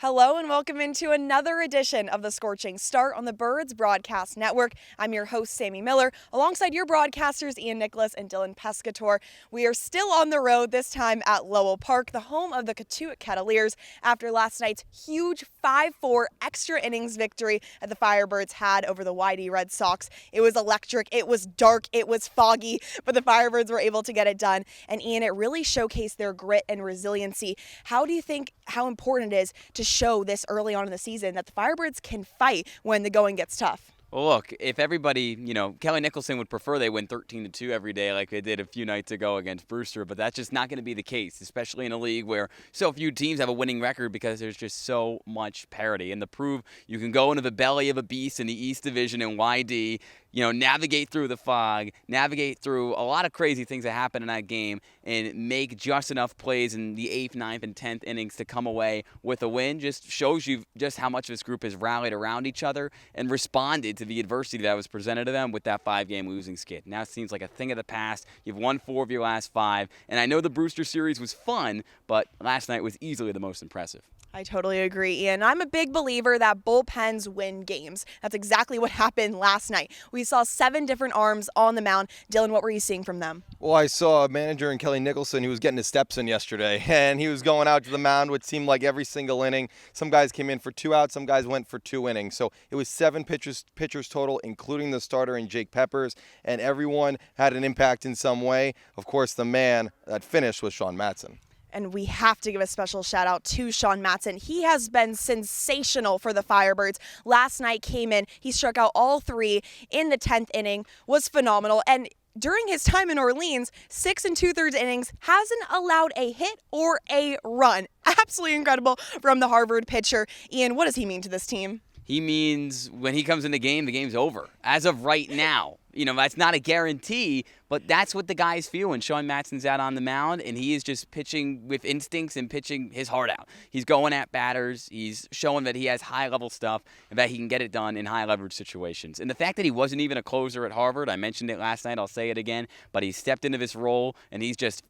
Hello and welcome into another edition of the Scorching Start on the Birds Broadcast Network. I'm your host, Sammy Miller, alongside your broadcasters, Ian Nicholas and Dylan Pescatore. We are still on the road, this time at Lowell Park, the home of the Cotuit Kettleers, after last night's huge 5-4 extra innings victory that the Firebirds had over the YD Red Sox. It was electric, it was dark, it was foggy, but the Firebirds were able to get it done. And Ian, it really showcased their grit and resiliency. How do you think how important it is to show this early on in the season that the Firebirds can fight when the going gets tough? Well, look, if everybody, Kelly Nicholson would prefer they win 13-2 every day like they did a few nights ago against Brewster, but that's just not going to be the case, especially in a league where so few teams have a winning record because there's just so much parity. And to prove you can go into the belly of a beast in the East Division in YD, navigate through the fog, navigate through a lot of crazy things that happen in that game, and make just enough plays in the 8th, 9th, and 10th innings to come away with a win just shows you just how much this group has rallied around each other and responded to the adversity that was presented to them with that 5-game losing skid. Now it seems like a thing of the past. You've won 4 of your last 5, and I know the Brewster series was fun, but last night was easily the most impressive. I totally agree, Ian. I'm a big believer that bullpens win games. That's exactly what happened last night. We saw 7 different arms on the mound. Dylan, what were you seeing from them? Well, I saw a manager in Kelly Nicholson who was getting his steps in yesterday, and he was going out to the mound, which seemed like every single inning. Some guys came in for 2 outs, some guys went for 2 innings. So it was 7 pitchers total, including the starter and Jake Peppers, and everyone had an impact in some way. Of course, the man that finished was Sean Matson. And we have to give a special shout out to Sean Matson. He has been sensational for the Firebirds. Last night came in, he struck out all 3 in the 10th inning, was phenomenal. And during his time in Orleans, 6 2/3 innings, hasn't allowed a hit or a run. Absolutely incredible from the Harvard pitcher. Ian, what does he mean to this team? He means when he comes in the game's over. As of right now. That's not a guarantee, but that's what the guy's feeling. Sean Matson's out on the mound, and he is just pitching with instincts and pitching his heart out. He's going at batters. He's showing that he has high-level stuff and that he can get it done in high-leverage situations. And the fact that he wasn't even a closer at Harvard, I mentioned it last night, I'll say it again, but he stepped into this role, and he's just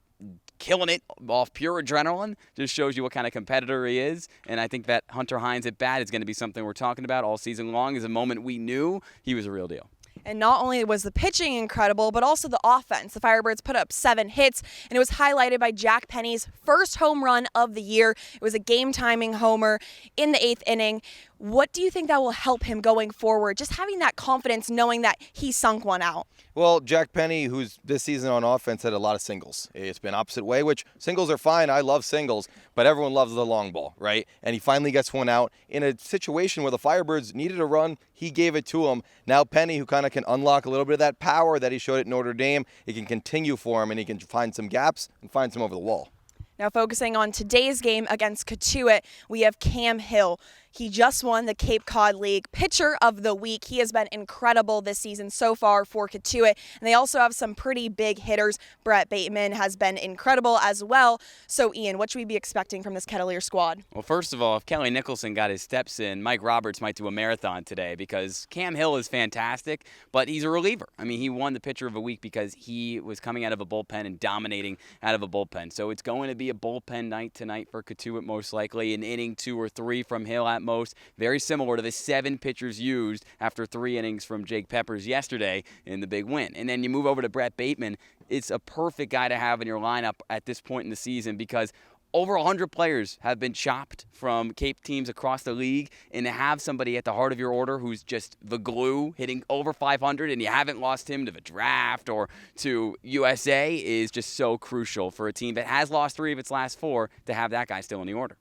killing it off pure adrenaline. Just shows you what kind of competitor he is. And I think that Hunter Hines at bat is going to be something we're talking about all season long. Is a moment we knew he was a real deal. And not only was the pitching incredible, but also the offense. The Firebirds put up 7 hits, and it was highlighted by Jack Penny's first home run of the year. It was a game-timing homer in the 8th inning. What do you think that will help him going forward? Just having that confidence, knowing that he sunk one out. Well, Jack Penny, who's this season on offense, had a lot of singles. It's been opposite way, which singles are fine. I love singles, but everyone loves the long ball, right? And he finally gets one out in a situation where the Firebirds needed a run. He gave it to him. Now Penny, who kind of can unlock a little bit of that power that he showed at Notre Dame, it can continue for him, and he can find some gaps and find some over the wall. Now focusing on today's game against Cotuit, we have Cam Hill. He just won the Cape Cod League Pitcher of the Week. He has been incredible this season so far for Cotuit. And they also have some pretty big hitters. Brett Bateman has been incredible as well. So, Ian, what should we be expecting from this Kettleer squad? Well, first of all, if Kelly Nicholson got his steps in, Mike Roberts might do a marathon today because Cam Hill is fantastic, but he's a reliever. I mean, he won the Pitcher of the Week because he was coming out of a bullpen and dominating out of a bullpen. So it's going to be a bullpen night tonight for Cotuit most likely, an inning 2 or 3 from Hill at most, very similar to the 7 pitchers used after 3 innings from Jake Peppers yesterday in the big win. And then you move over to Brett Bateman. It's a perfect guy to have in your lineup at this point in the season because over 100 players have been chopped from Cape teams across the league, and to have somebody at the heart of your order who's just the glue, hitting over 500, and you haven't lost him to the draft or to USA is just so crucial for a team that has lost 3 of its last 4 to have that guy still in the order.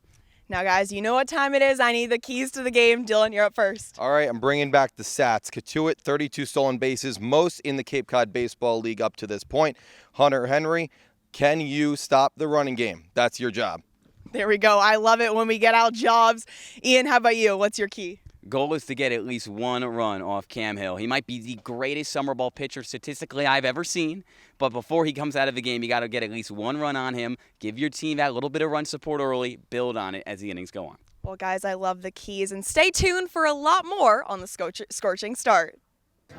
Now, guys, you know what time it is. I need the keys to the game. Dylan, you're up first. All right, I'm bringing back the stats. Cotuit, 32 stolen bases, most in the Cape Cod Baseball League up to this point. Hunter Henry, can you stop the running game? That's your job. There we go. I love it when we get out jobs. Ian, how about you? What's your key? Goal is to get at least 1 run off Cam Hill. He might be the greatest summer ball pitcher statistically I've ever seen, but before he comes out of the game, you got to get at least 1 run on him. Give your team that little bit of run support early. Build on it as the innings go on. Well, guys, I love the keys, and stay tuned for a lot more on the Scorching Start.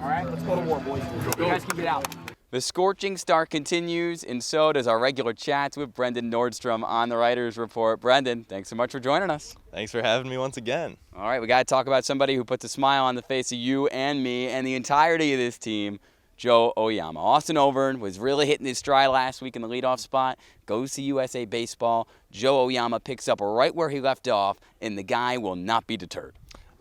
All right, let's go to war, boys. You guys keep it out. The scorching start continues, and so does our regular chats with Brendan Nordstrom on the Writers Report. Brendan, thanks so much for joining us. Thanks for having me once again. All right, we got to talk about somebody who puts a smile on the face of you and me and the entirety of this team, Joe Oyama. Austin Overn was really hitting his stride last week in the leadoff spot, goes to USA Baseball. Joe Oyama picks up right where he left off, and the guy will not be deterred.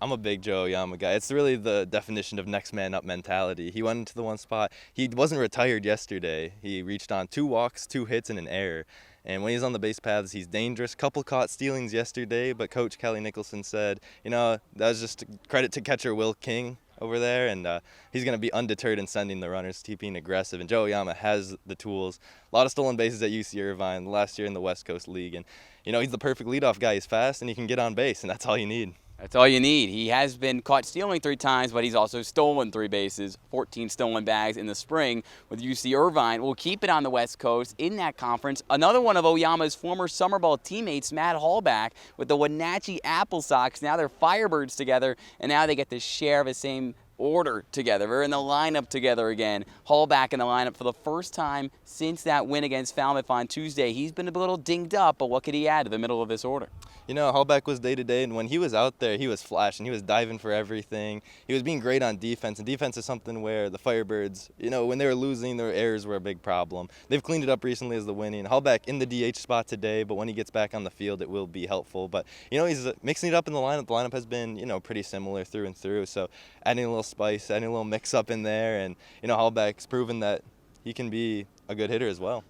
I'm a big Joe Oyama guy. It's really the definition of next man up mentality. He went into the one spot. He wasn't retired yesterday. He reached on 2 walks, 2 hits, and an error. And when he's on the base paths, he's dangerous. Couple caught stealings yesterday, but Coach Kelly Nicholson said, that was just credit to catcher Will King over there, and he's going to be undeterred in sending the runners, keeping aggressive. And Joe Oyama has the tools. A lot of stolen bases at UC Irvine last year in the West Coast League. And, he's the perfect leadoff guy. He's fast, and he can get on base, and that's all you need. That's all you need. He has been caught stealing 3 times, but he's also stolen 3 bases, 14 stolen bags in the spring with UC Irvine. We'll keep it on the West Coast in that conference. Another one of Oyama's former summer ball teammates, Matt Hallback, with the Wenatchee Apple Sox. Now they're Firebirds together, and now they get to share the same order together. We're in the lineup together again. Hallback in the lineup for the first time since that win against Falmouth on Tuesday. He's been a little dinged up, but what could he add to the middle of this order? Hallback was day-to-day, and when he was out there, he was flashing. He was diving for everything. He was being great on defense, and defense is something where the Firebirds, when they were losing, their errors were a big problem. They've cleaned it up recently as the winning. Hallback in the DH spot today, but when he gets back on the field, it will be helpful. But, he's mixing it up in the lineup. The lineup has been, pretty similar through and through, so adding a little spice, adding a little mix-up in there, and, Hallback's proven that he can be a good hitter as well.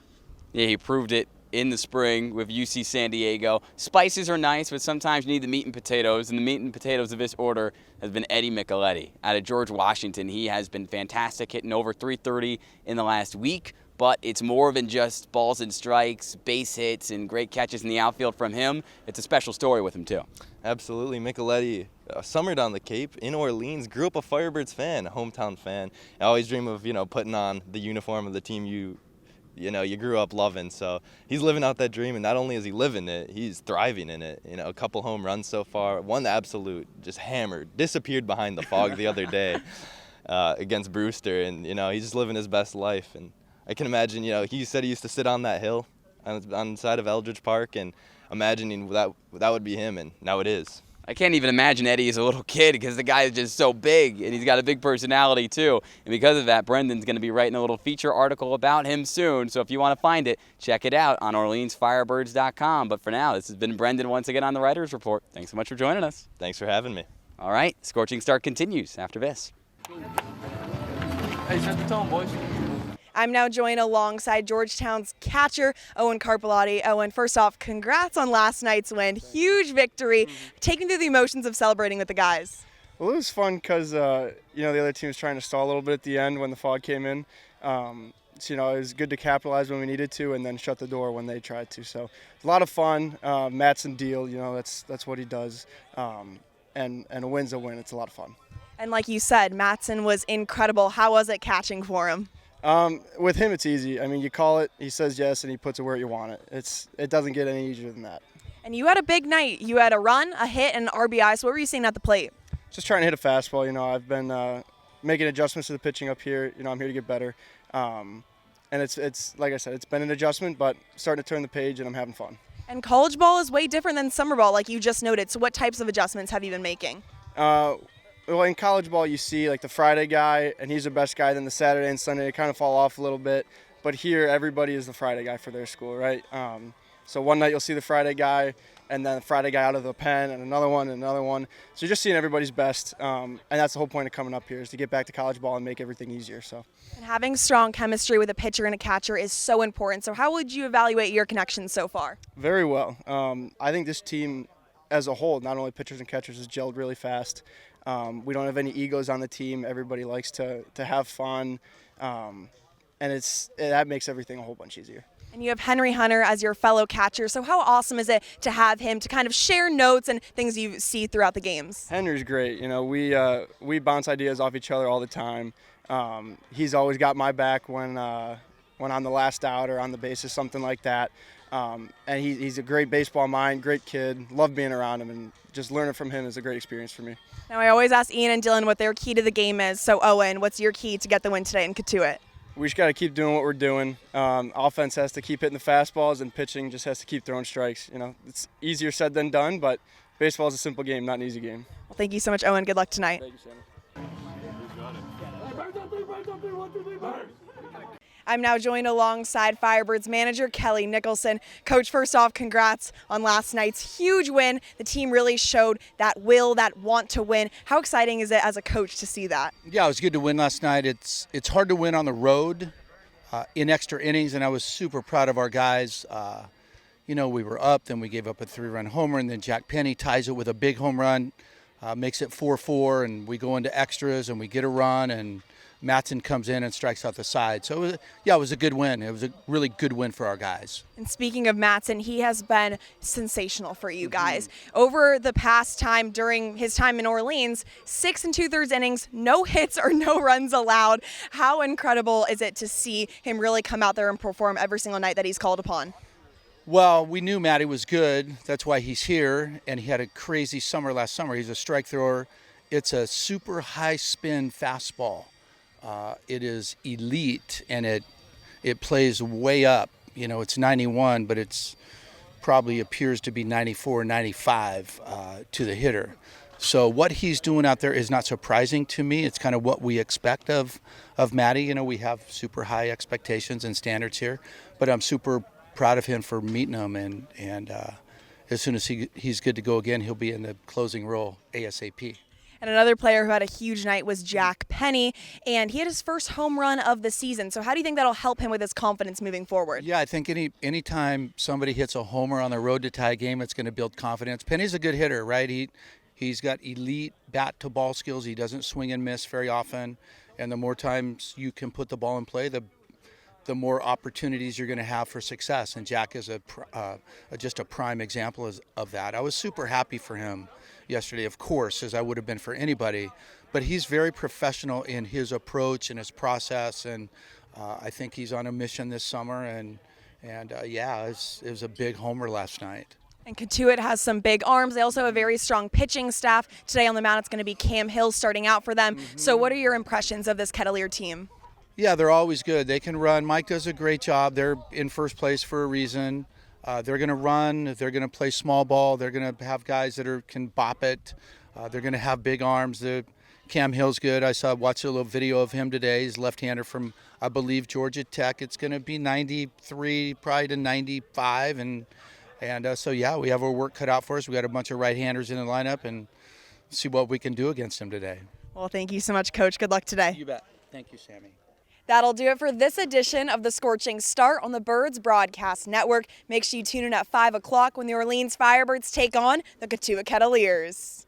Yeah, he proved it in the spring with UC San Diego. Spices are nice, but sometimes you need the meat and potatoes, and the meat and potatoes of this order has been Eddie Micheletti. Out of George Washington, he has been fantastic, hitting over .330 in the last week, but it's more than just balls and strikes, base hits, and great catches in the outfield from him. It's a special story with him, too. Absolutely. Micheletti summered on the Cape in Orleans, grew up a Firebirds fan, a hometown fan. I always dream of, putting on the uniform of the team you grew up loving. So he's living out that dream, and not only is he living it, he's thriving in it. A couple home runs so far. One absolute just hammered, disappeared behind the fog the other day against Brewster, and he's just living his best life. And I can imagine, he said he used to sit on that hill on the side of Eldridge Park, and imagining that would be him, and now it is. I can't even imagine Eddie as a little kid because the guy is just so big, and he's got a big personality too. And because of that, Brendan's going to be writing a little feature article about him soon. So if you want to find it, check it out on OrleansFirebirds.com. But for now, this has been Brendan once again on the Writers Report. Thanks so much for joining us. Thanks for having me. All right, Scorching Start continues after this. Hey, set the tone, boys. I'm now joined alongside Georgetown's catcher, Owen Carpellotti. Owen, first off, congrats on last night's win. Huge victory. Take me through the emotions of celebrating with the guys. Well, it was fun because, the other team was trying to stall a little bit at the end when the fog came in. So, it was good to capitalize when we needed to and then shut the door when they tried to. So, a lot of fun. Matt's and deal, that's what he does. And a win's a win. It's a lot of fun. And like you said, Mattson was incredible. How was it catching for him? With him, it's easy. I mean, you call it, he says yes, and he puts it where you want it. It doesn't get any easier than that. And you had a big night. You had a run, a hit, and an RBI. So what were you seeing at the plate? Just trying to hit a fastball. I've been making adjustments to the pitching up here. I'm here to get better. And it's like I said, it's been an adjustment, but starting to turn the page, and I'm having fun. And college ball is way different than summer ball, like you just noted. So what types of adjustments have you been making? Well, in college ball, you see like the Friday guy, and he's the best guy. Then the Saturday and Sunday, they kind of fall off a little bit. But here, everybody is the Friday guy for their school, right? So one night you'll see the Friday guy, and then the Friday guy out of the pen, and another one, and another one. So you're just seeing everybody's best, and that's the whole point of coming up here is to get back to college ball and make everything easier. So. And having strong chemistry with a pitcher and a catcher is so important. So how would you evaluate your connections so far? Very well. I think this team as a whole, not only pitchers and catchers, has gelled really fast. We don't have any egos on the team. Everybody likes to have fun, and that makes everything a whole bunch easier. And you have Henry Hunter as your fellow catcher. So how awesome is it to have him to kind of share notes and things you see throughout the games? Henry's great. We bounce ideas off each other all the time. He's always got my back when I'm the last out or on the bases, something like that. And he's a great baseball mind, great kid. Love being around him, and just learning from him is a great experience for me. Now, I always ask Ian and Dylan what their key to the game is. So, Owen, what's your key to get the win today in Cotuit? We just got to keep doing what we're doing. Offense has to keep hitting the fastballs, and pitching just has to keep throwing strikes. It's easier said than done, but baseball is a simple game, not an easy game. Well, thank you so much, Owen. Good luck tonight. Thank you, Sammy. I'm now joined alongside Firebirds manager Kelly Nicholson. Coach, first off, congrats on last night's huge win. The team really showed that will, that want to win. How exciting is it as a coach to see that? Yeah, it was good to win last night. It's hard to win on the road in extra innings, and I was super proud of our guys. We were up, then we gave up a 3-run homer, and then Jack Penny ties it with a big home run, makes it 4-4, and we go into extras, and we get a run, and Matson comes in and strikes out the side. So, it was a good win. It was a really good win for our guys. And speaking of Matson, he has been sensational for you guys. Over the past time, during his time in Orleans, 6 2/3 innings, no hits or no runs allowed. How incredible is it to see him really come out there and perform every single night that he's called upon? Well, we knew Matty was good. That's why he's here, and he had a crazy summer last summer. He's a strike thrower. It's a super high spin fastball. It is elite, and it plays way up. It's 91, but it's probably appears to be 94, 95 to the hitter. So what he's doing out there is not surprising to me. It's kind of what we expect of Matty. We have super high expectations and standards here, but I'm super proud of him for meeting them, and as soon as he's good to go again, he'll be in the closing role ASAP. And another player who had a huge night was Jack Penny, and he had his first home run of the season. So how do you think that'll help him with his confidence moving forward? Yeah, I think anytime somebody hits a homer on the road to tie a game, it's going to build confidence. Penny's a good hitter, right? He's got elite bat-to-ball skills. He doesn't swing and miss very often, and the more times you can put the ball in play, the more opportunities you're going to have for success. And Jack is just a prime example of that. I was super happy for him yesterday, of course, as I would have been for anybody. But he's very professional in his approach and his process, and I think he's on a mission this summer. And it was a big homer last night. And Cotuit has some big arms. They also have a very strong pitching staff. Today on the mound, it's going to be Cam Hill starting out for them. So what are your impressions of this Kettleer team? Yeah, they're always good. They can run. Mike does a great job. They're in first place for a reason. They're going to run. They're going to play small ball. They're going to have guys that can bop it. They're going to have big arms. Cam Hill's good. Watched a little video of him today. He's left-hander from, I believe, Georgia Tech. It's going to be 93, probably to 95. And we have our work cut out for us. We got a bunch of right-handers in the lineup, and see what we can do against them today. Well, thank you so much, Coach. Good luck today. You bet. Thank you, Sammy. That'll do it for this edition of the Scorching Start on the Birds Broadcast Network. Make sure you tune in at 5 o'clock when the Orleans Firebirds take on the Cotuit Kettleers.